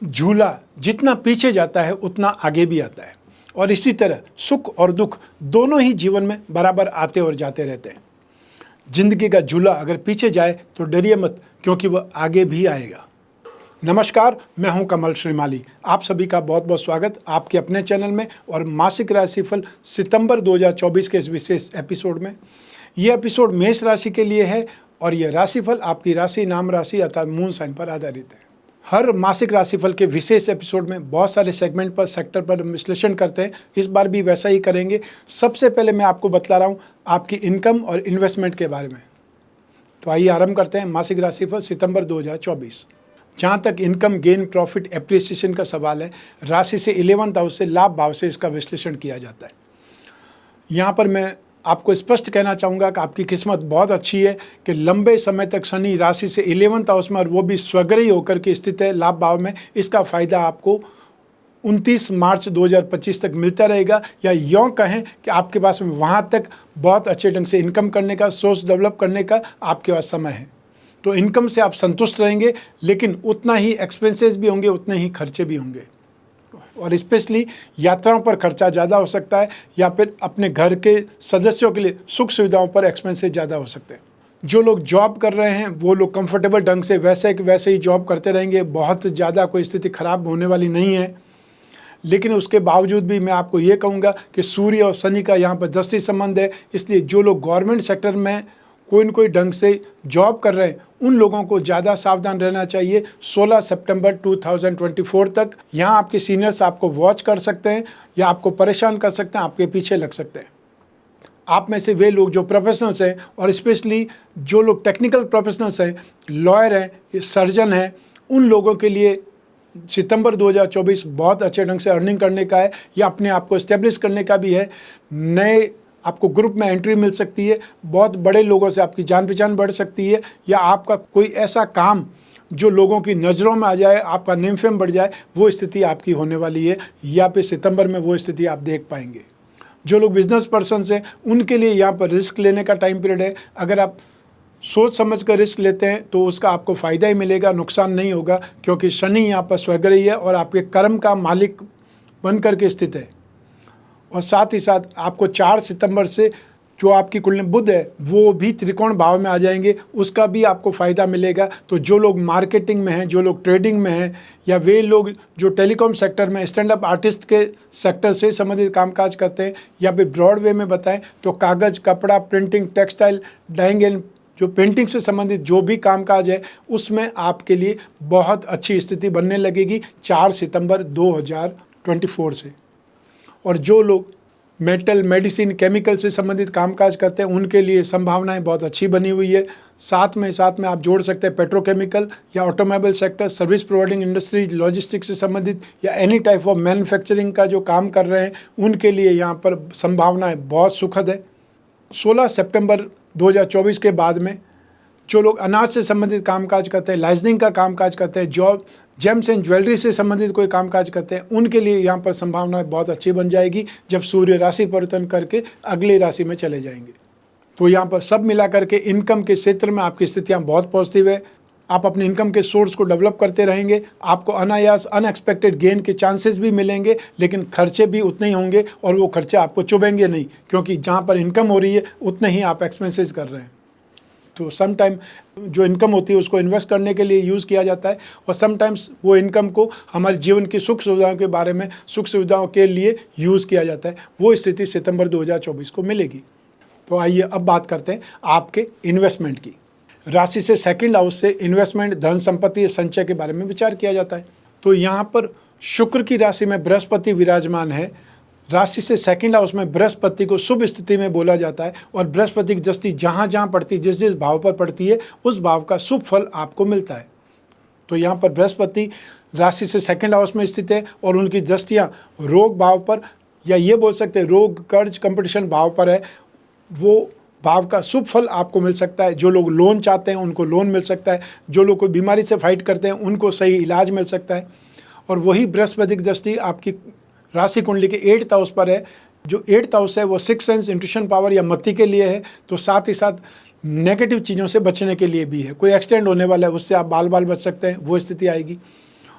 झूला जितना पीछे जाता है उतना आगे भी आता है, और इसी तरह सुख और दुख दोनों ही जीवन में बराबर आते और जाते रहते हैं। जिंदगी का झूला अगर पीछे जाए तो डरिए मत, क्योंकि वह आगे भी आएगा। नमस्कार, मैं हूं कमल श्रीमाली। आप सभी का बहुत बहुत स्वागत आपके अपने चैनल में और मासिक राशिफल सितंबर 2024 के इस विशेष एपिसोड में। यह एपिसोड मेष राशि के लिए है और यह राशिफल आपकी राशि, नाम राशि अर्थात मून साइन पर आधारित है। हर मासिक राशिफल के विशेष एपिसोड में बहुत सारे सेगमेंट पर, सेक्टर पर विश्लेषण करते हैं। इस बार भी वैसा ही करेंगे। सबसे पहले मैं आपको बतला रहा हूँ आपकी इनकम और इन्वेस्टमेंट के बारे में। तो आइए आरंभ करते हैं मासिक राशिफल सितंबर 2024। जहाँ तक इनकम, गेन, प्रॉफिट, एप्रिसिएशन का सवाल है, राशि से 11th हाउस से, लाभ भाव से इसका विश्लेषण किया जाता है। यहाँ पर मैं आपको स्पष्ट कहना चाहूँगा कि आपकी किस्मत बहुत अच्छी है कि लंबे समय तक शनि राशि से 11th हाउस में, और वो भी स्वग्रही होकर के स्थित है लाभ भाव में। इसका फायदा आपको 29 मार्च 2025 तक मिलता रहेगा, या यूँ कहें कि आपके पास में वहाँ तक बहुत अच्छे ढंग से इनकम करने का, सोर्स डेवलप करने का आपके पास समय है। तो इनकम से आप संतुष्ट रहेंगे, लेकिन उतना ही एक्सपेंसेस भी होंगे, उतने ही खर्चे भी होंगे, और स्पेशली यात्राओं पर खर्चा ज़्यादा हो सकता है, या फिर अपने घर के सदस्यों के लिए सुख सुविधाओं पर एक्सपेंसेस ज़्यादा हो सकते हैं। जो लोग जॉब कर रहे हैं वो लोग कंफर्टेबल ढंग से वैसे ही जॉब करते रहेंगे। बहुत ज़्यादा कोई स्थिति खराब होने वाली नहीं है। लेकिन उसके बावजूद भी मैं आपको ये कहूँगा कि सूर्य और शनि का यहाँ पर दृष्टि संबंध है, इसलिए जो लोग गवर्नमेंट सेक्टर में कोई न कोई ढंग से जॉब कर रहे हैं उन लोगों को ज़्यादा सावधान रहना चाहिए 16 सितंबर 2024 तक। यहाँ आपके सीनियर्स आपको वॉच कर सकते हैं या आपको परेशान कर सकते हैं, आपके पीछे लग सकते हैं। आप में से वे लोग जो प्रोफेशनल्स हैं, और स्पेशली जो लोग टेक्निकल प्रोफेशनल्स हैं, लॉयर हैं, सर्जन हैं, उन लोगों के लिए सितंबर 2024 बहुत अच्छे ढंग से अर्निंग करने का है, या अपने आप को इस्टेब्लिश करने का भी है। नए आपको ग्रुप में एंट्री मिल सकती है, बहुत बड़े लोगों से आपकी जान पहचान बढ़ सकती है, या आपका कोई ऐसा काम जो लोगों की नज़रों में आ जाए, आपका नेम फेम बढ़ जाए, वो स्थिति आपकी होने वाली है, या फिर सितंबर में वो स्थिति आप देख पाएंगे। जो लोग बिजनेस पर्सन हैं उनके लिए यहाँ पर रिस्क लेने का टाइम पीरियड है। अगर आप सोच समझ कर रिस्क लेते हैं तो उसका आपको फ़ायदा ही मिलेगा, नुकसान नहीं होगा, क्योंकि शनि यहाँ पर स्वग्रही है और आपके कर्म का मालिक बन करके स्थित है। और साथ ही साथ आपको 4 सितंबर से जो आपकी कुंडली में बुध है वो भी त्रिकोण भाव में आ जाएंगे, उसका भी आपको फ़ायदा मिलेगा। तो जो लोग मार्केटिंग में हैं, जो लोग ट्रेडिंग में हैं, या वे लोग जो टेलीकॉम सेक्टर में, स्टैंड अप आर्टिस्ट के सेक्टर से संबंधित कामकाज करते हैं, या फिर ब्रॉडवे में बताएं तो कागज़, कपड़ा, प्रिंटिंग, टेक्सटाइल, डाइंग एंड जो पेंटिंग से संबंधित जो भी कामकाज है, उसमें आपके लिए बहुत अच्छी स्थिति बनने लगेगी 4 सितंबर 2024 से। और जो लोग मेटल, मेडिसिन, केमिकल से संबंधित कामकाज करते हैं उनके लिए संभावनाएं बहुत अच्छी बनी हुई है। साथ में आप जोड़ सकते हैं पेट्रोकेमिकल या automobile sector, service providing industry, logistics से संबंधित, या एनी टाइप ऑफ मैन्युफैक्चरिंग का जो काम कर रहे हैं उनके लिए यहाँ पर संभावनाएं बहुत सुखद है। 16 सितंबर 2024 के बाद में जो लोग अनाज से संबंधित कामकाज करते हैं, लाइजनिंग का कामकाज करते हैं, जॉब, जेम्स एंड ज्वेलरी से संबंधित कोई कामकाज करते हैं, उनके लिए यहाँ पर संभावनाएं बहुत अच्छी बन जाएगी जब सूर्य राशि परिवर्तन करके अगली राशि में चले जाएंगे। तो यहाँ पर सब मिला करके इनकम के क्षेत्र में आपकी स्थितियाँ बहुत पॉजिटिव है। आप अपने इनकम के सोर्स को डेवलप करते रहेंगे, आपको अनायास अनएक्सपेक्टेड गेन के चांसेस भी मिलेंगे, लेकिन खर्चे भी उतने ही होंगे, और वो खर्चे आपको चुभेंगे नहीं, क्योंकि जहाँ पर इनकम हो रही है उतने ही आप एक्सपेंसेस कर रहे हैं। तो समटाइम जो इनकम होती है उसको इन्वेस्ट करने के लिए यूज़ किया जाता है, और समटाइम्स वो इनकम को हमारे जीवन की सुख सुविधाओं के बारे में, सुख सुविधाओं के लिए यूज़ किया जाता है। वो स्थिति सितंबर 2024 को मिलेगी। तो आइए अब बात करते हैं आपके इन्वेस्टमेंट की। राशि से सेकंड हाउस से इन्वेस्टमेंट, धन संपत्ति, संचय के बारे में विचार किया जाता है। तो यहाँ पर शुक्र की राशि में बृहस्पति विराजमान है। राशि से सेकंड हाउस में बृहस्पति को शुभ स्थिति में बोला जाता है, और बृहस्पति की दृष्टि जहाँ जहाँ पड़ती है, जिस जिस भाव पर पड़ती है, उस भाव का शुभ फल आपको मिलता है। तो यहाँ पर बृहस्पति राशि से सेकंड हाउस में स्थित है, और उनकी दृष्टियाँ रोग भाव पर, या ये बोल सकते हैं रोग, कर्ज, कंपटीशन भाव पर है। वो भाव का शुभ फल आपको मिल सकता है। जो लोग लोन चाहते हैं उनको लोन मिल सकता है, जो लोग कोई बीमारी से फाइट करते हैं उनको सही इलाज मिल सकता है। और वही बृहस्पति की दृष्टि आपकी राशि कुंडली के 8th हाउस पर है। जो 8th हाउस है वो सिक्स सेंस, इंट्यूशन पावर या मति के लिए है। तो साथ ही साथ नेगेटिव चीज़ों से बचने के लिए भी है। कोई एक्सीडेंट होने वाला है उससे आप बाल बच सकते हैं, वो स्थिति आएगी।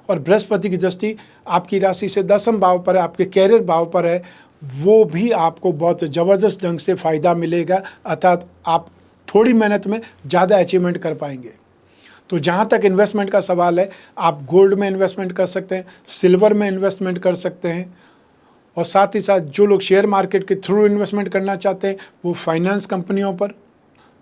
और बृहस्पति की दृष्टि आपकी राशि से 10वें भाव पर है, आपके कैरियर भाव पर है, वो भी आपको बहुत ज़बरदस्त ढंग से फ़ायदा मिलेगा, अर्थात आप थोड़ी मेहनत में ज़्यादा अचीवमेंट कर पाएंगे। तो जहाँ तक इन्वेस्टमेंट का सवाल है, आप गोल्ड में इन्वेस्टमेंट कर सकते हैं, सिल्वर में इन्वेस्टमेंट कर सकते हैं, और साथ ही साथ जो लोग शेयर मार्केट के थ्रू इन्वेस्टमेंट करना चाहते हैं वो फाइनेंस कंपनियों पर,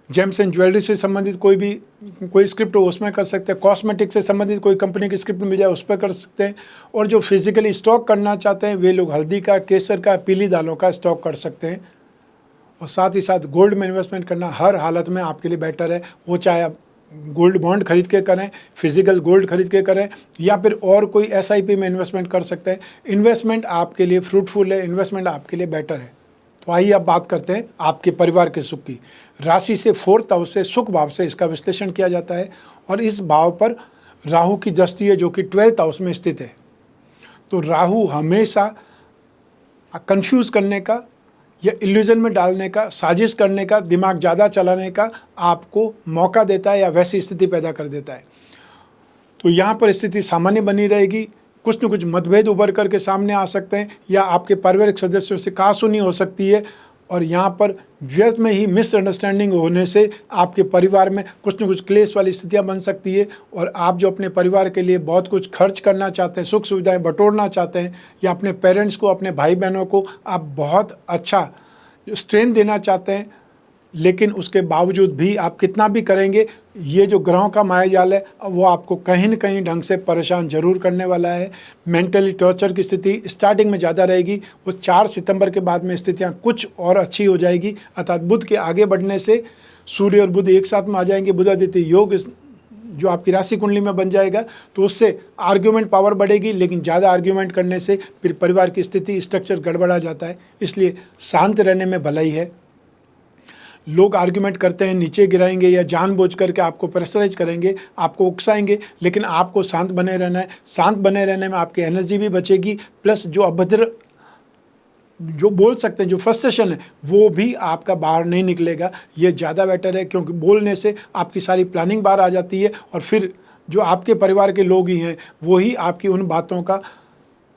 जेम्स एंड ज्वेलरी से संबंधित कोई स्क्रिप्ट हो उसमें कर सकते हैं, कॉस्मेटिक से संबंधित कोई कंपनी की स्क्रिप्ट मिल जाए उस पर कर सकते हैं, और जो फिजिकली स्टॉक करना चाहते हैं वे लोग हल्दी का, केसर का, पीली दालों का स्टॉक कर सकते हैं। और साथ ही साथ गोल्ड में इन्वेस्टमेंट करना हर हालत में आपके लिए बेटर है, वो चाहे आप गोल्ड बॉन्ड खरीद के करें, फिजिकल गोल्ड खरीद के करें, या फिर और कोई SIP में इन्वेस्टमेंट कर सकते हैं। इन्वेस्टमेंट आपके लिए फ्रूटफुल है, इन्वेस्टमेंट आपके लिए बेटर है। तो आइए अब बात करते हैं आपके परिवार के सुख की। राशि से 4th हाउस से, सुख भाव से इसका विश्लेषण किया जाता है, और इस भाव पर राहु की दृष्टि है जो कि 12th हाउस में स्थित है। तो राहु हमेशा कंफ्यूज करने का या इल्यूजन में डालने का, साजिश करने का, दिमाग ज़्यादा चलाने का आपको मौका देता है या वैसी स्थिति पैदा कर देता है। तो यहाँ पर स्थिति सामान्य बनी रहेगी, कुछ न कुछ मतभेद उभर करके सामने आ सकते हैं, या आपके पारिवारिक सदस्यों से कहासुनी हो सकती है, और यहाँ पर व्यर्थ में ही मिसअंडरस्टैंडिंग होने से आपके परिवार में कुछ न कुछ क्लेश वाली स्थितियाँ बन सकती है, और आप जो अपने परिवार के लिए बहुत कुछ खर्च करना चाहते हैं, सुख सुविधाएं बटोरना चाहते हैं, या अपने पेरेंट्स को, अपने भाई बहनों को आप बहुत अच्छा स्ट्रेंथ देना चाहते हैं, लेकिन उसके बावजूद भी आप कितना भी करेंगे, ये जो ग्रहों का मायाजाल है वो आपको कहीं न कहीं ढंग से परेशान जरूर करने वाला है। मेंटली टॉर्चर की स्थिति स्टार्टिंग में ज़्यादा रहेगी, वो 4 सितंबर के बाद में स्थितियाँ कुछ और अच्छी हो जाएगी, अर्थात बुध के आगे बढ़ने से सूर्य और बुध एक साथ में आ जाएंगे, बुधादित्य योग जो आपकी राशि कुंडली में बन जाएगा, तो उससे आर्ग्यूमेंट पावर बढ़ेगी, लेकिन ज़्यादा आर्ग्यूमेंट करने से फिर परिवार की स्थिति, स्ट्रक्चर गड़बड़ा जाता है। इसलिए शांत रहने में भलाई है। लोग आर्ग्यूमेंट करते हैं, नीचे गिराएंगे या जानबूझ करके आपको प्रेशराइज करेंगे, आपको उकसाएंगे, लेकिन आपको शांत बने रहना है। शांत बने रहने में आपकी एनर्जी भी बचेगी, प्लस जो अभद्र जो बोल सकते हैं, जो फ्रस्ट्रेशन है, वो भी आपका बाहर नहीं निकलेगा। ये ज़्यादा बेटर है, क्योंकि बोलने से आपकी सारी प्लानिंग बाहर आ जाती है, और फिर जो आपके परिवार के लोग ही हैं वो ही आपकी उन बातों का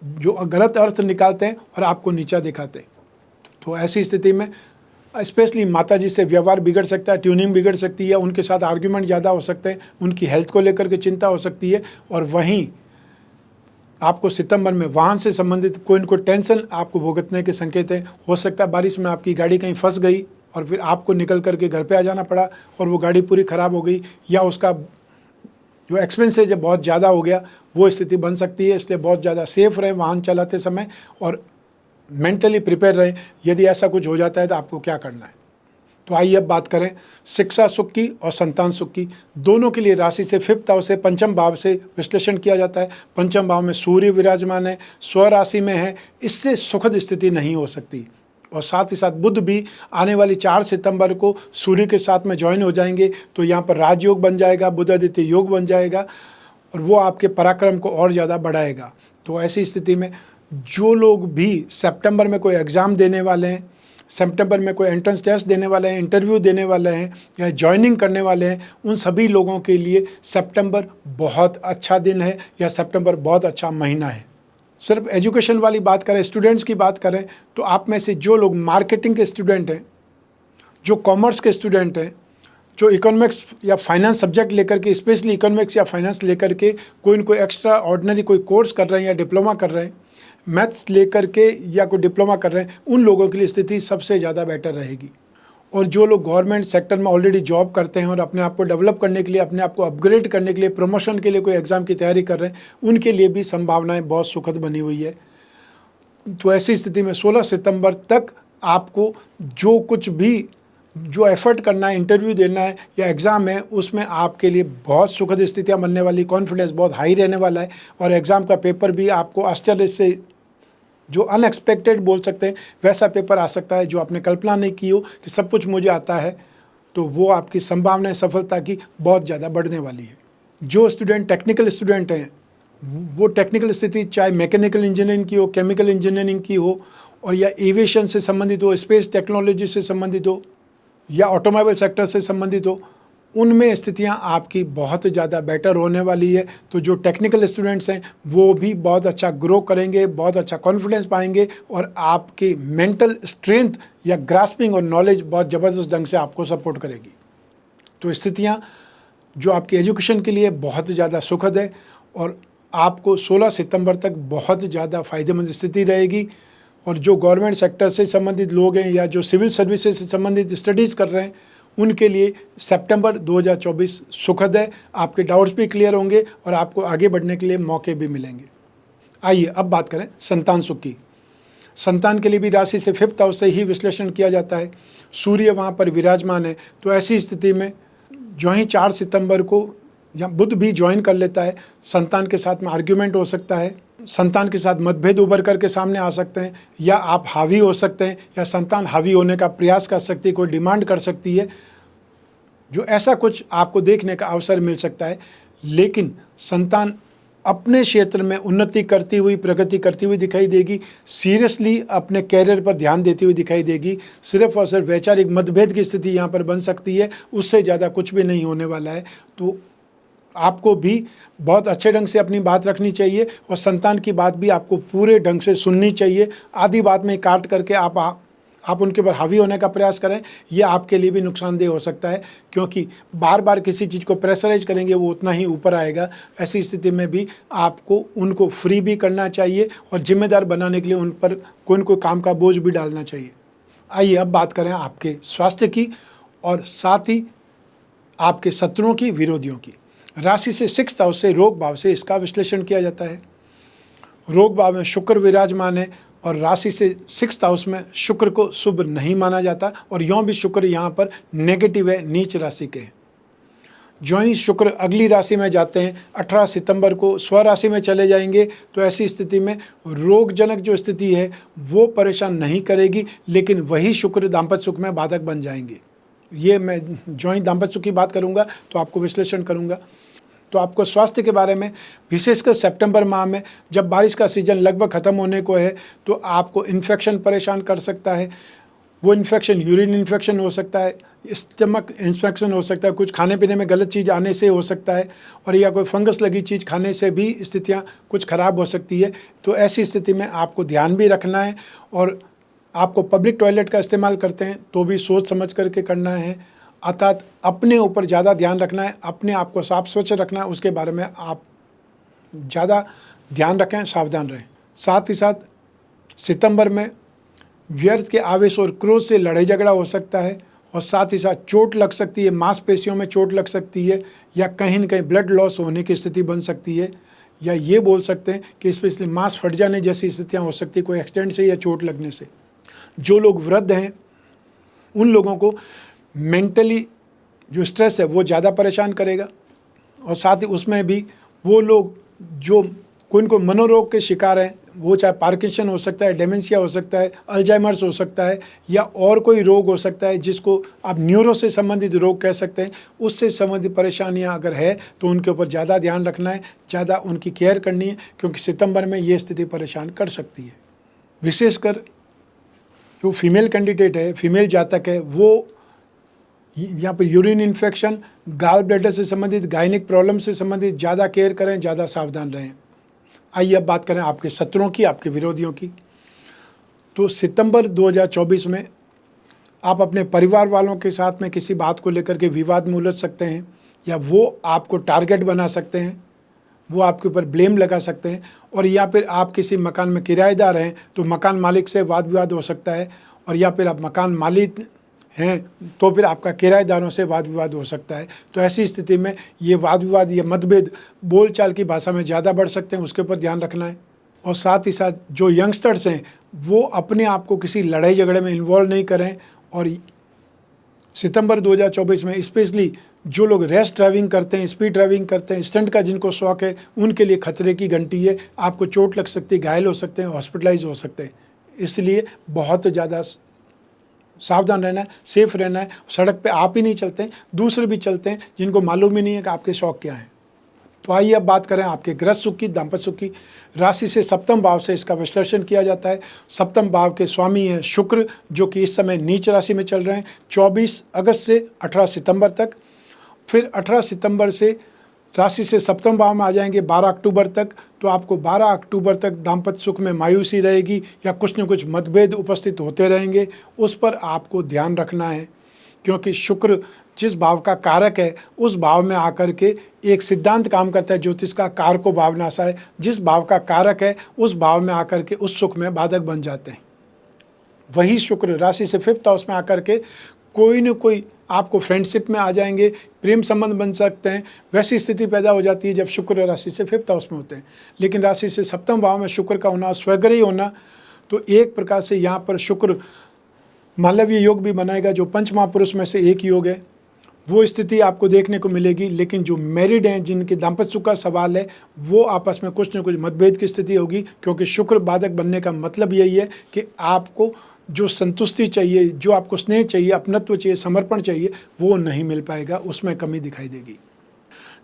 जो गलत अर्थ निकालते हैं और आपको नीचा दिखाते हैं। तो ऐसी स्थिति में स्पेशली माताजी से व्यवहार बिगड़ सकता है, ट्यूनिंग बिगड़ सकती है, उनके साथ आर्ग्यूमेंट ज़्यादा हो सकते हैं, उनकी हेल्थ को लेकर के चिंता हो सकती है, और वहीं आपको सितंबर में वाहन से संबंधित कोई न कोई टेंशन आपको भुगतने के संकेत हैं। हो सकता है बारिश में आपकी गाड़ी कहीं फंस गई और फिर आपको निकल करके घर पे आ जाना पड़ा और वो गाड़ी पूरी ख़राब हो गई, या उसका जो एक्सपेंसेज है बहुत ज़्यादा हो गया, वो स्थिति बन सकती है। इसलिए बहुत ज़्यादा सेफ रहें वाहन चलाते समय, और मेंटली प्रिपेयर रहें यदि ऐसा कुछ हो जाता है तो आपको क्या करना है। तो आइए अब बात करें शिक्षा सुख की और संतान सुख की। दोनों के लिए राशि से 5th हाउस से, 5म भाव से विश्लेषण किया जाता है। 5म भाव में सूर्य विराजमान है, स्वराशि में है, इससे सुखद स्थिति नहीं हो सकती। और साथ ही साथ बुध भी आने वाली 4 सितंबर को सूर्य के साथ में ज्वाइन हो जाएंगे, तो यहाँ पर राजयोग बन जाएगा, बुधादित्य योग बन जाएगा, और वो आपके पराक्रम को और ज़्यादा बढ़ाएगा। तो ऐसी स्थिति में जो लोग भी सितंबर में कोई एग्ज़ाम देने वाले हैं, सितंबर में कोई एंट्रेंस टेस्ट देने वाले हैं, इंटरव्यू देने वाले हैं, या ज्वाइनिंग करने वाले हैं, उन सभी लोगों के लिए सितंबर बहुत अच्छा दिन है, या सितंबर बहुत अच्छा महीना है। सिर्फ एजुकेशन वाली बात करें, स्टूडेंट्स की बात करें, तो आप में से जो लोग मार्केटिंग के स्टूडेंट हैं, जो कॉमर्स के स्टूडेंट हैं, जो इकोनॉमिक्स या फाइनेंस सब्जेक्ट लेकर के, स्पेशली इकोनॉमिक्स या फाइनेंस लेकर के कोई न कोई एक्स्ट्रा ऑर्डिनरी कोई कोर्स कर रहे हैं या डिप्लोमा कर रहे हैं, मैथ्स लेकर के या कोई डिप्लोमा कर रहे हैं, उन लोगों के लिए स्थिति सबसे ज़्यादा बेटर रहेगी। और जो लोग गवर्नमेंट सेक्टर में ऑलरेडी जॉब करते हैं और अपने आप को डेवलप करने के लिए, अपने आप को अपग्रेड करने के लिए, प्रमोशन के लिए कोई एग्ज़ाम की तैयारी कर रहे हैं, उनके लिए भी संभावनाएं बहुत सुखद बनी हुई है। तो ऐसी स्थिति में 16 सितंबर तक आपको जो कुछ भी जो एफर्ट करना है, इंटरव्यू देना है या एग्ज़ाम है, उसमें आपके लिए बहुत सुखद स्थितियां बनने वाली, कॉन्फिडेंस बहुत हाई रहने वाला है, और एग्ज़ाम का पेपर भी आपको आश्चर्य से, जो अनएक्सपेक्टेड बोल सकते हैं, वैसा पेपर आ सकता है जो आपने कल्पना नहीं की हो कि सब कुछ मुझे आता है। तो वो आपकी संभावनाएं सफलता की बहुत ज़्यादा बढ़ने वाली है। जो स्टूडेंट टेक्निकल स्टूडेंट हैं, वो टेक्निकल स्थिति चाहे मैकेनिकल इंजीनियरिंग की हो, केमिकल इंजीनियरिंग की हो, और या एविएशन से संबंधित हो, स्पेस टेक्नोलॉजी से संबंधित हो, या ऑटोमोबाइल सेक्टर से संबंधित हो, उनमें स्थितियां आपकी बहुत ज़्यादा बेटर होने वाली है। तो जो टेक्निकल स्टूडेंट्स हैं वो भी बहुत अच्छा ग्रो करेंगे, बहुत अच्छा कॉन्फिडेंस पाएंगे और आपकी मेंटल स्ट्रेंथ या ग्रास्पिंग और नॉलेज बहुत ज़बरदस्त ढंग से आपको सपोर्ट करेगी। तो स्थितियाँ जो आपकी एजुकेशन के लिए बहुत ज़्यादा सुखद है और आपको 16 सितंबर तक बहुत ज़्यादा फ़ायदेमंद स्थिति रहेगी। और जो गवर्नमेंट सेक्टर से संबंधित लोग हैं या जो सिविल सर्विसेज से संबंधित स्टडीज़ कर रहे हैं उनके लिए सितंबर 2024 सुखद है। आपके डाउट्स भी क्लियर होंगे और आपको आगे बढ़ने के लिए मौके भी मिलेंगे। आइए अब बात करें संतान सुख की। संतान के लिए भी राशि से 5th हाउस से ही विश्लेषण किया जाता है। सूर्य वहाँ पर विराजमान है, तो ऐसी स्थिति में जो ही 4 सितंबर को या बुध भी ज्वाइन कर लेता है, संतान के साथ में आर्ग्यूमेंट हो सकता है, संतान के साथ मतभेद उभर करके सामने आ सकते हैं, या आप हावी हो सकते हैं या संतान हावी होने का प्रयास कर सकती है, कोई डिमांड कर सकती है, जो ऐसा कुछ आपको देखने का अवसर मिल सकता है। लेकिन संतान अपने क्षेत्र में उन्नति करती हुई, प्रगति करती हुई दिखाई देगी, सीरियसली अपने कैरियर पर ध्यान देती हुई दिखाई देगी। सिर्फ और सिर्फ वैचारिक मतभेद की स्थिति यहाँ पर बन सकती है, उससे ज़्यादा कुछ भी नहीं होने वाला है। तो आपको भी बहुत अच्छे ढंग से अपनी बात रखनी चाहिए और संतान की बात भी आपको पूरे ढंग से सुननी चाहिए। आधी बात में काट करके आप उनके ऊपर हावी होने का प्रयास करें, यह आपके लिए भी नुकसानदेह हो सकता है, क्योंकि बार बार किसी चीज़ को प्रेशराइज करेंगे वो उतना ही ऊपर आएगा। ऐसी स्थिति में भी आपको उनको फ्री भी करना चाहिए और जिम्मेदार बनाने के लिए उन पर कोई न कोई काम का बोझ भी डालना चाहिए। आइए अब बात करें आपके स्वास्थ्य की और साथ ही आपके शत्रुओं की, विरोधियों की। राशि से 6th हाउस से, रोग भाव से इसका विश्लेषण किया जाता है। रोग भाव में शुक्र विराजमान है और राशि से 6th हाउस में शुक्र को शुभ नहीं माना जाता और यों भी शुक्र यहाँ पर नेगेटिव है, नीच राशि के हैं। जो ही शुक्र अगली राशि में जाते हैं, 18 सितंबर को स्वराशि में चले जाएंगे, तो ऐसी स्थिति में रोगजनक जो स्थिति है वो परेशान नहीं करेगी, लेकिन वही शुक्र दाम्पत्य सुख में बाधक बन जाएंगे। ये मैं जो ही दाम्पत्य सुख की बात करूँगा तो आपको विश्लेषण करूँगा। तो आपको स्वास्थ्य के बारे में विशेषकर सितंबर माह में जब बारिश का सीजन लगभग ख़त्म होने को है, तो आपको इन्फेक्शन परेशान कर सकता है। वो इन्फेक्शन यूरिन इन्फेक्शन हो सकता है, स्टमक इन्फेक्शन हो सकता है, कुछ खाने पीने में गलत चीज़ आने से हो सकता है, और या कोई फंगस लगी चीज़ खाने से भी स्थितियाँ कुछ ख़राब हो सकती है। तो ऐसी स्थिति में आपको ध्यान भी रखना है और आपको पब्लिक टॉयलेट का इस्तेमाल करते हैं तो भी सोच समझ करके करना है, अर्थात अपने ऊपर ज़्यादा ध्यान रखना है, अपने आप को साफ स्वच्छ रखना है, उसके बारे में आप ज़्यादा ध्यान रखें, सावधान रहें। साथ ही साथ सितंबर में व्यर्थ के आवेश और क्रोध से लड़ाई झगड़ा हो सकता है और साथ ही साथ चोट लग सकती है, मांसपेशियों में चोट लग सकती है या कहीं न कहीं ब्लड लॉस होने की स्थिति बन सकती है, या ये बोल सकते हैं कि स्पेशली मांस फट जाने जैसी स्थितियाँ हो सकती है कोई एक्सीडेंट से या चोट लगने से। जो लोग वृद्ध हैं उन लोगों को मेंटली जो स्ट्रेस है वो ज़्यादा परेशान करेगा और साथ ही उसमें भी वो लोग जो कोई को मनोरोग के शिकार हैं, वो चाहे पार्किंसन हो सकता है, डेमेंशिया हो सकता है, अल्जाइमर्स हो सकता है या और कोई रोग हो सकता है जिसको आप न्यूरो से संबंधित रोग कह सकते हैं, उससे संबंधित परेशानियां अगर है तो उनके ऊपर ज़्यादा ध्यान रखना है, ज़्यादा उनकी केयर करनी है, क्योंकि सितंबर में ये स्थिति परेशान कर सकती है। विशेषकर जो फीमेल कैंडिडेट है, फीमेल जातक है, वो यहाँ पर यूरिन इन्फेक्शन, गाल ब्लैडर से संबंधित, गायनिक प्रॉब्लम से संबंधित ज़्यादा केयर करें, ज़्यादा सावधान रहें। आइए अब बात करें आपके शत्रुओं की, आपके विरोधियों की। तो सितंबर 2024 में आप अपने परिवार वालों के साथ में किसी बात को लेकर के विवाद में उलझ सकते हैं, या वो आपको टारगेट बना सकते हैं, वो आपके ऊपर ब्लेम लगा सकते हैं, और या फिर आप किसी मकान में किराएदार हैं तो मकान मालिक से वाद विवाद हो सकता है, और या फिर आप मकान मालिक हैं तो फिर आपका किराएदारों से वाद विवाद हो सकता है। तो ऐसी स्थिति में ये वाद विवाद, ये मतभेद बोलचाल की भाषा में ज़्यादा बढ़ सकते हैं, उसके ऊपर ध्यान रखना है। और साथ ही साथ जो यंगस्टर्स हैं वो अपने आप को किसी लड़ाई झगड़े में इन्वॉल्व नहीं करें, और सितंबर 2024 में स्पेशली जो लोग रेस ड्राइविंग करते हैं, स्पीड ड्राइविंग करते हैं, स्टंट का जिनको शौक है, उनके लिए खतरे की घंटी है। आपको चोट लग सकती है, घायल हो सकते हैं, हॉस्पिटलाइज हो सकते हैं, इसलिए बहुत ज़्यादा सावधान रहना है, सेफ रहना है। सड़क पे आप ही नहीं चलते हैं, दूसरे भी चलते हैं जिनको मालूम ही नहीं है कि आपके शौक क्या हैं। तो आइए अब बात करें आपके गृहस्थ सुख की, दाम्पत्य सुख की। राशि से सप्तम भाव से इसका विश्लेषण किया जाता है। सप्तम भाव के स्वामी हैं शुक्र, जो कि इस समय नीच राशि में चल रहे हैं 24 अगस्त से 18 सितंबर तक। फिर 18 सितंबर से राशि से सप्तम भाव में आ जाएंगे 12 अक्टूबर तक। तो आपको 12 अक्टूबर तक दाम्पत्य सुख में मायूसी रहेगी या कुछ न कुछ मतभेद उपस्थित होते रहेंगे, उस पर आपको ध्यान रखना है। क्योंकि शुक्र जिस भाव का कारक है उस भाव में आकर के एक सिद्धांत काम करता है, ज्योतिष का कारको भावनाशा है, जिस भाव का कारक है उस भाव में आकर के उस सुख में बाधक बन जाते हैं। वही शुक्र राशि से 5th हाउस में आकर के कोई न कोई आपको फ्रेंडशिप में आ जाएंगे, प्रेम संबंध बन सकते हैं। वैसी स्थिति पैदा हो जाती है जब शुक्र राशि से 5th हाउस में होते हैं। लेकिन राशि से सप्तम भाव में शुक्र का होना, स्वग्रही होना, तो एक प्रकार से यहाँ पर शुक्र मालवीय योग भी बनाएगा, जो पंच महापुरुष में से एक योग है, वो स्थिति आपको देखने को मिलेगी। लेकिन जो मैरिड हैं, जिनके दाम्पत्य सुख का सवाल है, वो आपस में कुछ न कुछ मतभेद की स्थिति होगी। क्योंकि शुक्र बाधक बनने का मतलब यही है कि आपको जो संतुष्टि चाहिए, जो आपको स्नेह चाहिए, अपनत्व चाहिए, समर्पण चाहिए, वो नहीं मिल पाएगा, उसमें कमी दिखाई देगी।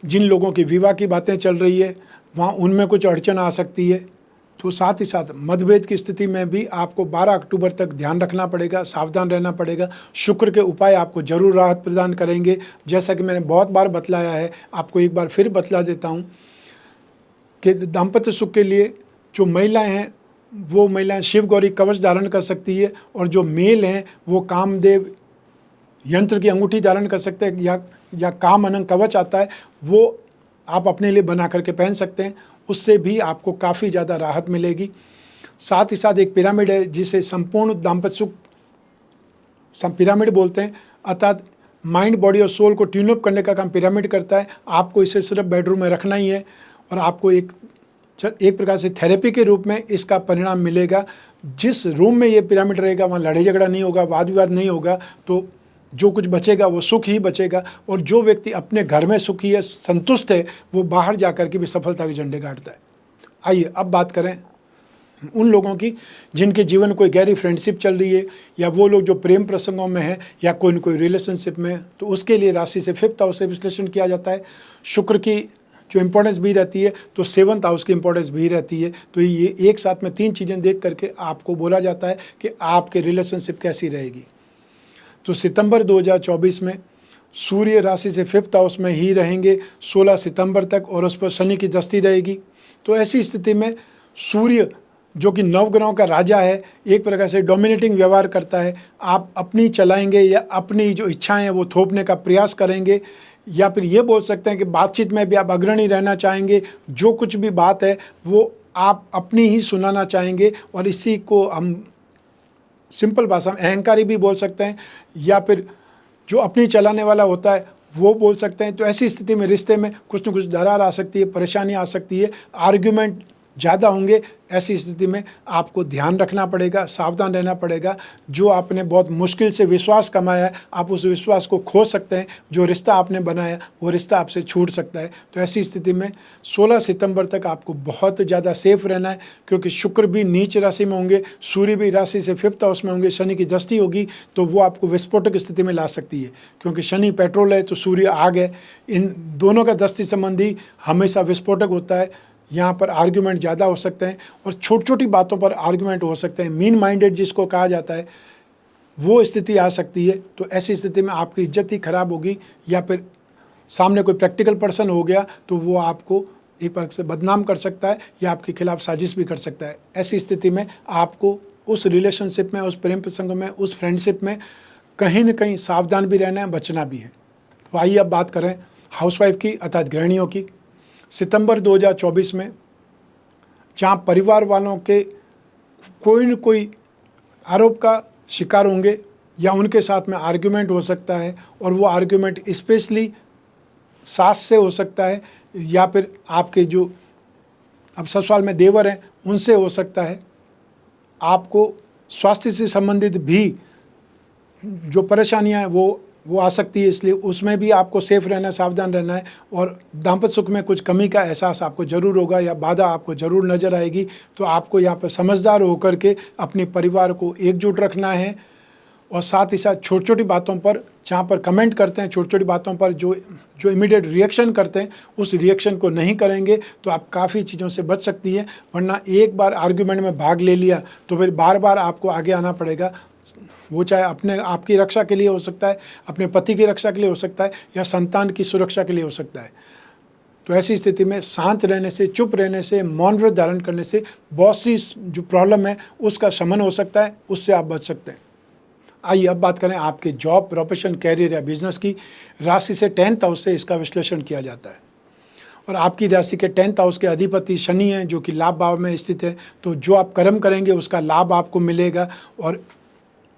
जिन लोगों की विवाह की बातें चल रही है वहाँ उनमें कुछ अड़चन आ सकती है। तो साथ ही साथ मतभेद की स्थिति में भी आपको 12 अक्टूबर तक ध्यान रखना पड़ेगा, सावधान रहना पड़ेगा। शुक्र के उपाय आपको जरूर राहत प्रदान करेंगे। जैसा कि मैंने बहुत बार बतलाया है, आपको एक बार फिर बतला देता हूँ कि दाम्पत्य सुख के लिए जो महिलाएं हैं वो महिलाएं शिव गौरी कवच धारण कर सकती है, और जो मेल हैं वो कामदेव यंत्र की अंगूठी धारण कर सकते हैं, या काम अनंग कवच आता है वो आप अपने लिए बना करके पहन सकते हैं। उससे भी आपको काफ़ी ज़्यादा राहत मिलेगी। साथ ही साथ एक पिरामिड है जिसे संपूर्ण दाम्पत्य सुख पिरामिड बोलते हैं, अर्थात माइंड, बॉडी और सोल को ट्यून अप करने का काम पिरामिड करता है। आपको इसे सिर्फ बेडरूम में रखना ही है, और आपको एक प्रकार से थेरेपी के रूप में इसका परिणाम मिलेगा। जिस रूम में ये पिरामिड रहेगा वहाँ लड़ाई झगड़ा नहीं होगा, वाद विवाद नहीं होगा, तो जो कुछ बचेगा वो सुख ही बचेगा। और जो व्यक्ति अपने घर में सुखी है, संतुष्ट है, वो बाहर जाकर के भी सफलता के झंडे गाड़ता है। आइए अब बात करें उन लोगों की जिनके जीवन में कोई गहरी फ्रेंडशिप चल रही है, या वो लोग जो प्रेम प्रसंगों में हैं, या कोई न कोई रिलेशनशिप में है। तो उसके लिए राशि से 5th हाउस से विश्लेषण किया जाता है। शुक्र की जो इम्पोर्टेंस भी रहती है तो 7th हाउस की इम्पोर्टेंस भी रहती है। तो ये एक साथ में 3 चीज़ें देख करके आपको बोला जाता है कि आपके रिलेशनशिप कैसी रहेगी। तो सितंबर 2024 में सूर्य राशि से 5th हाउस में ही रहेंगे 16 सितंबर तक, और उस पर शनि की दृष्टि रहेगी। तो ऐसी स्थिति में सूर्य जो कि नवग्रहों का राजा है, एक प्रकार से डोमिनेटिंग व्यवहार करता है। आप अपनी चलाएंगे या अपनी जो इच्छाएं हैं वो थोपने का प्रयास करेंगे, या फिर ये बोल सकते हैं कि बातचीत में भी आप अग्रणी रहना चाहेंगे। जो कुछ भी बात है वो आप अपनी ही सुनाना चाहेंगे, और इसी को हम सिंपल भाषा में अहंकारी भी बोल सकते हैं, या फिर जो अपनी चलाने वाला होता है वो बोल सकते हैं। तो ऐसी स्थिति में रिश्ते में कुछ न कुछ दरार आ सकती है, परेशानी आ सकती है, आर्ग्यूमेंट ज़्यादा होंगे। ऐसी स्थिति में आपको ध्यान रखना पड़ेगा, सावधान रहना पड़ेगा। जो आपने बहुत मुश्किल से विश्वास कमाया है, आप उस विश्वास को खो सकते हैं। जो रिश्ता आपने बनाया वो रिश्ता आपसे छूट सकता है। तो ऐसी स्थिति में 16 सितंबर तक आपको बहुत ज़्यादा सेफ रहना है, क्योंकि शुक्र भी नीच राशि में होंगे, सूर्य भी राशि से 5th हाउस में होंगे, शनि की दृष्टि होगी, तो वो आपको विस्फोटक स्थिति में ला सकती है। क्योंकि शनि पेट्रोल है तो सूर्य आग है, इन दोनों का दृष्टि संबंधी हमेशा विस्फोटक होता है। यहाँ पर आर्ग्यूमेंट ज़्यादा हो सकते हैं, और छोटी छोटी बातों पर आर्ग्यूमेंट हो सकते हैं। मीन माइंडेड जिसको कहा जाता है वो स्थिति आ सकती है। तो ऐसी स्थिति में आपकी इज्जत ही खराब होगी, या फिर सामने कोई प्रैक्टिकल पर्सन हो गया तो वो आपको एक प्रकार से बदनाम कर सकता है, या आपके खिलाफ साजिश भी कर सकता है। ऐसी स्थिति में आपको उस रिलेशनशिप में, उस प्रेम प्रसंग में, उस फ्रेंडशिप में कहीं न कहीं सावधान भी रहना है, बचना भी है। तो आइए अब बात करें हाउसवाइफ की, अर्थात गृहिणियों की। सितंबर 2024 में जहाँ परिवार वालों के कोई न कोई आरोप का शिकार होंगे, या उनके साथ में आर्ग्यूमेंट हो सकता है, और वो आर्ग्यूमेंट स्पेशली सास से हो सकता है, या फिर आपके जो अब ससुराल में देवर हैं उनसे हो सकता है। आपको स्वास्थ्य से संबंधित भी जो परेशानियां हैं वो आ सकती है, इसलिए उसमें भी आपको सेफ रहना है, सावधान रहना है। और दाम्पत्य सुख में कुछ कमी का एहसास आपको ज़रूर होगा, या बाधा आपको ज़रूर नज़र आएगी। तो आपको यहाँ पर समझदार होकर के अपने परिवार को एकजुट रखना है, और साथ ही साथ छोटी छोटी बातों पर जहाँ पर कमेंट करते हैं, छोटी छोटी बातों पर जो इमीडिएट रिएक्शन करते हैं, उस रिएक्शन को नहीं करेंगे तो आप काफ़ी चीज़ों से बच सकती है। वरना एक बार आर्ग्यूमेंट में भाग ले लिया तो फिर बार बार आपको आगे आना पड़ेगा। वो चाहे अपने आपकी रक्षा के लिए हो सकता है, अपने पति की रक्षा के लिए हो सकता है, या संतान की सुरक्षा के लिए हो सकता है। तो ऐसी स्थिति में शांत रहने से, चुप रहने से, मौन व्रत धारण करने से बहुत सी जो प्रॉब्लम है उसका शमन हो सकता है, उससे आप बच सकते हैं। आइए अब बात करें आपके जॉब, प्रोफेशन, कैरियर या बिजनेस की। राशि से 10th हाउस से इसका विश्लेषण किया जाता है, और आपकी राशि के 10th हाउस के अधिपति शनि हैं, जो कि लाभ भाव में स्थित है। तो जो आप कर्म करेंगे उसका लाभ आपको मिलेगा, और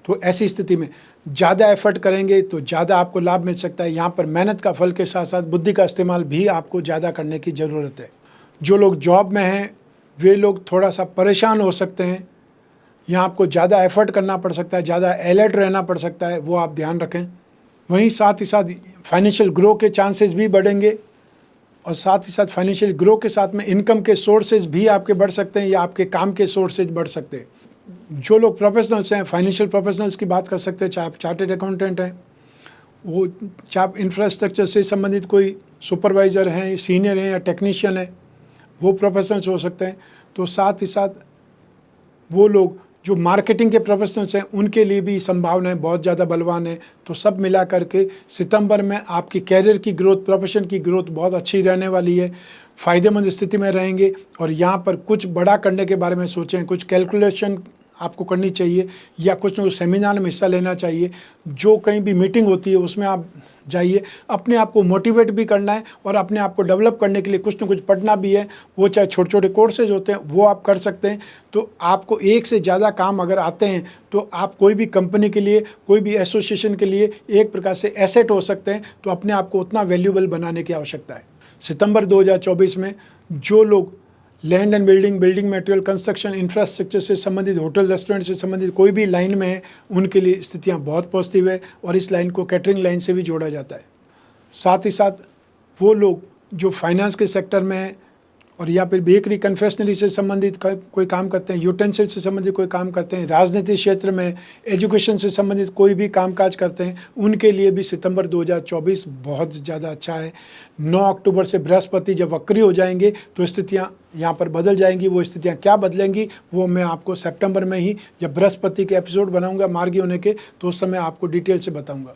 तो ऐसी स्थिति में ज़्यादा एफर्ट करेंगे तो ज़्यादा आपको लाभ मिल सकता है। यहाँ पर मेहनत का फल के साथ साथ बुद्धि का इस्तेमाल भी आपको ज़्यादा करने की ज़रूरत है। जो लोग जॉब में हैं वे लोग थोड़ा सा परेशान हो सकते हैं, यहाँ आपको ज़्यादा एफर्ट करना पड़ सकता है, ज़्यादा अलर्ट रहना पड़ सकता है, वो आप ध्यान रखें। वहीं साथ ही साथ फाइनेंशियल ग्रो के चांसेस भी बढ़ेंगे, और साथ ही साथ फाइनेंशियल ग्रो के साथ में इनकम के सोर्सेज भी आपके बढ़ सकते हैं, या आपके काम के सोर्सेज बढ़ सकते हैं। जो लोग प्रोफेशनल्स हैं, फाइनेंशियल प्रोफेशनल्स की बात कर सकते हैं, चाहे आप चार्टर्ड अकाउंटेंट हैं, वो चाहे आप इंफ्रास्ट्रक्चर से संबंधित कोई सुपरवाइज़र हैं, सीनियर हैं या टेक्नीशियन हैं, वो प्रोफेशनल्स हो सकते हैं। तो साथ ही साथ वो लोग जो मार्केटिंग के प्रोफेशनल्स हैं उनके लिए भी संभावनाएं बहुत ज़्यादा बलवान है। तो सब मिला करके सितंबर में आपकी कैरियर की ग्रोथ, प्रोफेशन की ग्रोथ बहुत अच्छी रहने वाली है, फ़ायदेमंद स्थिति में रहेंगे। और यहाँ पर कुछ बड़ा करने के बारे में सोचें, कुछ कैलकुलेशन आपको करनी चाहिए, या कुछ न कुछ सेमिनार में हिस्सा लेना चाहिए। जो कहीं भी मीटिंग होती है उसमें आप जाइए, अपने आप को मोटिवेट भी करना है, और अपने आप को डेवलप करने के लिए कुछ न कुछ पढ़ना भी है। वो चाहे छोटे छोटे कोर्सेज होते हैं वो आप कर सकते हैं। तो आपको एक से ज़्यादा काम अगर आते हैं तो आप कोई भी कंपनी के लिए, कोई भी एसोसिएशन के लिए एक प्रकार से एसेट हो सकते हैं। तो अपने आप को उतना वैल्यूएबल बनाने की आवश्यकता है। सितंबर 2024 में जो लोग land and building, building material, construction, infrastructure से संबंधित, होटल रेस्टोरेंट से संबंधित कोई भी लाइन में है उनके लिए स्थितियां बहुत पॉजिटिव है, और इस लाइन को कैटरिंग लाइन से भी जोड़ा जाता है। साथ ही साथ वो लोग जो फाइनेंस के सेक्टर में हैं, और या फिर बेकरी, कन्फेक्शनरी से संबंधित कोई काम करते हैं, यूटेंसिल से संबंधित कोई काम करते हैं, राजनीतिक क्षेत्र में, एजुकेशन से संबंधित कोई भी कामकाज करते हैं, उनके लिए भी सितंबर 2024 बहुत ज़्यादा अच्छा है। 9 अक्टूबर से बृहस्पति जब वक्री हो जाएंगे तो स्थितियाँ यहाँ पर बदल जाएंगी। वो स्थितियाँ क्या बदलेंगी वो मैं आपको सितंबर में ही, जब बृहस्पति के एपिसोड बनाऊँगा मार्गी होने के, तो उस समय आपको डिटेल से बताऊँगा।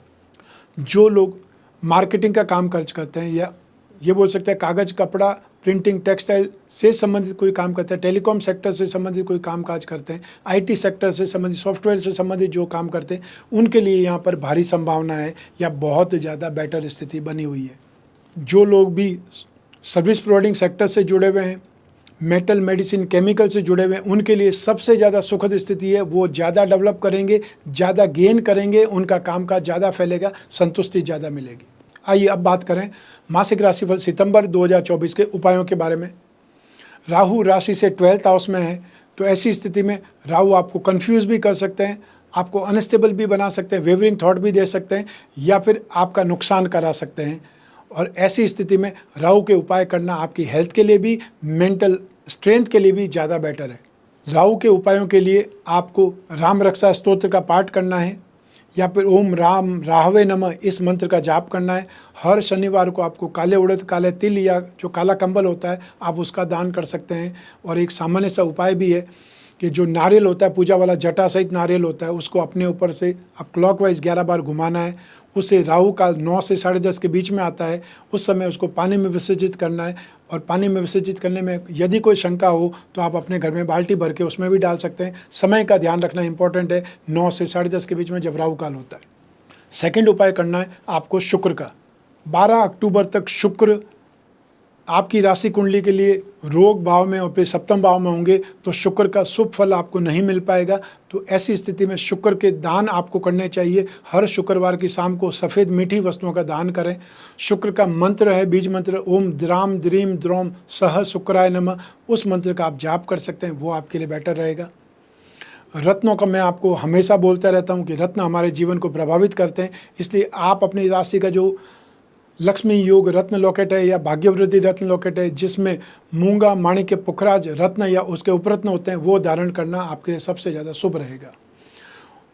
जो लोग मार्केटिंग का काम काज करते हैं, या ये बोल सकते हैं कागज़, कपड़ा, प्रिंटिंग, टेक्सटाइल से संबंधित कोई काम करते हैं, टेलीकॉम सेक्टर से संबंधित कोई काम काज करते हैं, आईटी सेक्टर से संबंधित, सॉफ्टवेयर से संबंधित जो काम करते हैं, उनके लिए यहाँ पर भारी संभावना है, या बहुत ज़्यादा बेटर स्थिति बनी हुई है। जो लोग भी सर्विस प्रोवाइडिंग सेक्टर से जुड़े हुए हैं, मेटल, मेडिसिन, केमिकल से जुड़े हुए हैं, उनके लिए सबसे ज़्यादा सुखद स्थिति है। वो ज़्यादा डेवलप करेंगे, ज़्यादा गेन करेंगे, उनका कामकाज ज़्यादा फैलेगा, संतुष्टि ज़्यादा मिलेगी। आइए अब बात करें मासिक राशिफल सितंबर 2024 के उपायों के बारे में। राहु राशि से 12th हाउस में है, तो ऐसी स्थिति में राहु आपको कंफ्यूज भी कर सकते हैं, आपको अनस्टेबल भी बना सकते हैं, वेवरिंग थॉट भी दे सकते हैं, या फिर आपका नुकसान करा सकते हैं। और ऐसी स्थिति में राहु के उपाय करना आपकी हेल्थ के लिए भी, मेंटल स्ट्रेंथ के लिए भी ज़्यादा बेटर है। राहु के उपायों के लिए आपको राम रक्षा स्तोत्र का पाठ करना है, या फिर ओम राम राहवे नमः इस मंत्र का जाप करना है। हर शनिवार को आपको काले उड़द, काले तिल, या जो काला कंबल होता है आप उसका दान कर सकते हैं। और एक सामान्य सा उपाय भी है कि जो नारियल होता है, पूजा वाला जटा सहित नारियल होता है, उसको अपने ऊपर से आप क्लॉकवाइज 11 बार घुमाना है। उससे राहु काल 9 से 10:30 के बीच में आता है, उस समय उसको पानी में विसर्जित करना है। और पानी में विसर्जित करने में यदि कोई शंका हो तो आप अपने घर में बाल्टी भर के उसमें भी डाल सकते हैं। समय का ध्यान रखना इंपॉर्टेंट है, 9 से 10:30 के बीच में जब राहु काल होता है। सेकंड उपाय करना है आपको शुक्र का। 12 अक्टूबर तक शुक्र आपकी राशि कुंडली के लिए रोग भाव में और फिर सप्तम भाव में होंगे, तो शुक्र का शुभ फल आपको नहीं मिल पाएगा। तो ऐसी स्थिति में शुक्र के दान आपको करने चाहिए। हर शुक्रवार की शाम को सफ़ेद मीठी वस्तुओं का दान करें। शुक्र का मंत्र है बीज मंत्र, ओम द्राम द्रीम द्रोम सह शुक्राय नमः, उस मंत्र का आप जाप कर सकते हैं, वो आपके लिए बेटर रहेगा। रत्नों का मैं आपको हमेशा बोलता रहता हूँ कि रत्न हमारे जीवन को प्रभावित करते हैं, इसलिए आप अपनी राशि का जो लक्ष्मी योग रत्न लॉकेट है या भाग्यवृद्धि रत्न लॉकेट है, जिसमें मूंगा, माणिक्य, पुखराज रत्न या उसके उपरत्न होते हैं, वो धारण करना आपके लिए सबसे ज़्यादा शुभ रहेगा।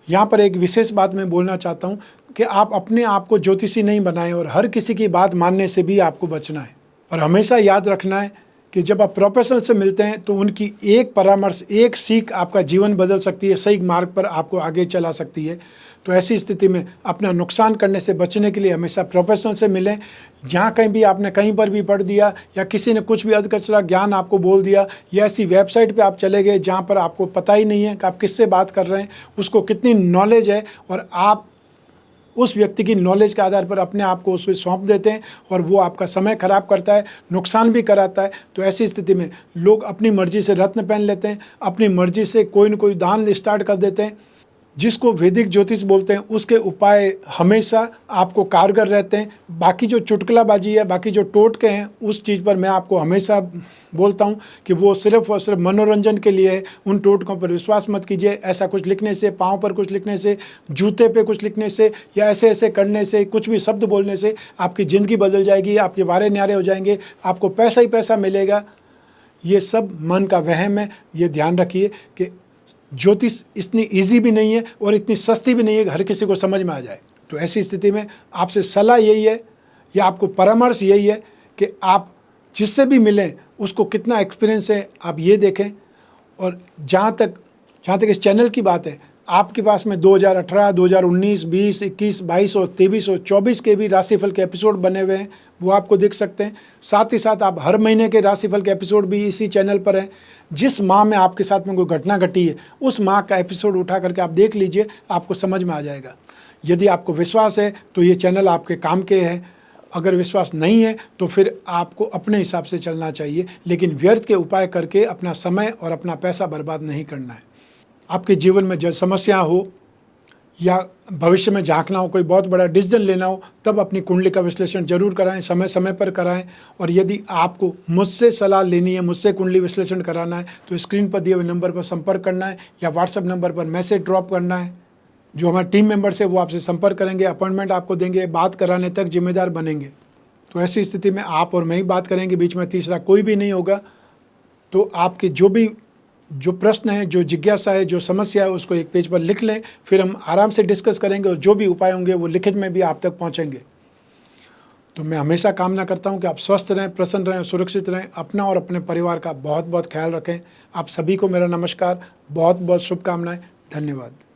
यहाँ पर एक विशेष बात मैं बोलना चाहता हूँ कि आप अपने आप को ज्योतिषी नहीं बनाएं, और हर किसी की बात मानने से भी आपको बचना है। और हमेशा याद रखना है कि जब आप प्रोफेशनल से मिलते हैं तो उनकी एक परामर्श, एक सीख आपका जीवन बदल सकती है, सही मार्ग पर आपको आगे चला सकती है। तो ऐसी स्थिति में अपना नुकसान करने से बचने के लिए हमेशा प्रोफेशनल से मिलें। जहाँ कहीं भी आपने कहीं पर भी पढ़ दिया या किसी ने कुछ भी अधकचरा ज्ञान आपको बोल दिया, या ऐसी वेबसाइट पे आप चले गए जहाँ पर आपको पता ही नहीं है कि आप किससे बात कर रहे हैं, उसको कितनी नॉलेज है, और आप उस व्यक्ति की नॉलेज के आधार पर अपने आप को उसको सौंप देते हैं और वो आपका समय खराब करता है, नुकसान भी कराता है। तो ऐसी स्थिति में लोग अपनी मर्जी से रत्न पहन लेते हैं, अपनी मर्जी से कोई न कोई दान स्टार्ट कर देते हैं। जिसको वैदिक ज्योतिष बोलते हैं उसके उपाय हमेशा आपको कारगर रहते हैं। बाकी जो चुटकुलाबाजी है, बाकी जो टोटके हैं, उस चीज़ पर मैं आपको हमेशा बोलता हूं कि वो सिर्फ और सिर्फ मनोरंजन के लिए है। उन टोटकों पर विश्वास मत कीजिए। ऐसा कुछ लिखने से, पाँव पर कुछ लिखने से, जूते पे कुछ लिखने से, या ऐसे ऐसे करने से, कुछ भी शब्द बोलने से आपकी ज़िंदगी बदल जाएगी, आपके वारे न्यारे हो जाएंगे, आपको पैसा ही पैसा मिलेगा। ये सब मन का वहम है। ये ध्यान रखिए कि ज्योतिष इतनी इजी भी नहीं है और इतनी सस्ती भी नहीं है कि हर किसी को समझ में आ जाए। तो ऐसी स्थिति में आपसे सलाह यही है, या आपको परामर्श यही है कि आप जिससे भी मिलें उसको कितना एक्सपीरियंस है आप ये देखें। और जहाँ तक इस चैनल की बात है, आपके पास में 2018, 2019, 20, 21, 22 और 23 और 24 के भी राशिफल के एपिसोड बने हुए हैं, वो आपको दिख सकते हैं। साथ ही साथ आप हर महीने के राशिफल के एपिसोड भी इसी चैनल पर हैं। जिस माह में आपके साथ में कोई घटना घटी है, उस माह का एपिसोड उठा करके आप देख लीजिए, आपको समझ में आ जाएगा। यदि आपको विश्वास है तो ये चैनल आपके काम के है। अगर विश्वास नहीं है तो फिर आपको अपने हिसाब से चलना चाहिए, लेकिन व्यर्थ के उपाय करके अपना समय और अपना पैसा बर्बाद नहीं करना है। आपके जीवन में जब समस्या हो या भविष्य में झांकना हो, कोई बहुत बड़ा डिसीजन लेना हो, तब अपनी कुंडली का विश्लेषण जरूर कराएं, समय समय पर कराएं। और यदि आपको मुझसे सलाह लेनी है, मुझसे कुंडली विश्लेषण कराना है, तो स्क्रीन पर दिए हुए नंबर पर संपर्क करना है या व्हाट्सएप नंबर पर मैसेज ड्रॉप करना है। जो हमारे टीम मेंबर्स है वो आपसे संपर्क करेंगे, अपॉइंटमेंट आपको देंगे, बात कराने तक जिम्मेदार बनेंगे। तो ऐसी स्थिति में आप और मैं ही बात करेंगे, बीच में तीसरा कोई भी नहीं होगा। तो आपके जो प्रश्न है, जो जिज्ञासा है, जो समस्या है, उसको एक पेज पर लिख लें, फिर हम आराम से डिस्कस करेंगे और जो भी उपाय होंगे वो लिखित में भी आप तक पहुंचेंगे। तो मैं हमेशा कामना करता हूं कि आप स्वस्थ रहें, प्रसन्न रहें, सुरक्षित रहें। अपना और अपने परिवार का बहुत बहुत ख्याल रखें। आप सभी को मेरा नमस्कार, बहुत बहुत शुभकामनाएं। धन्यवाद।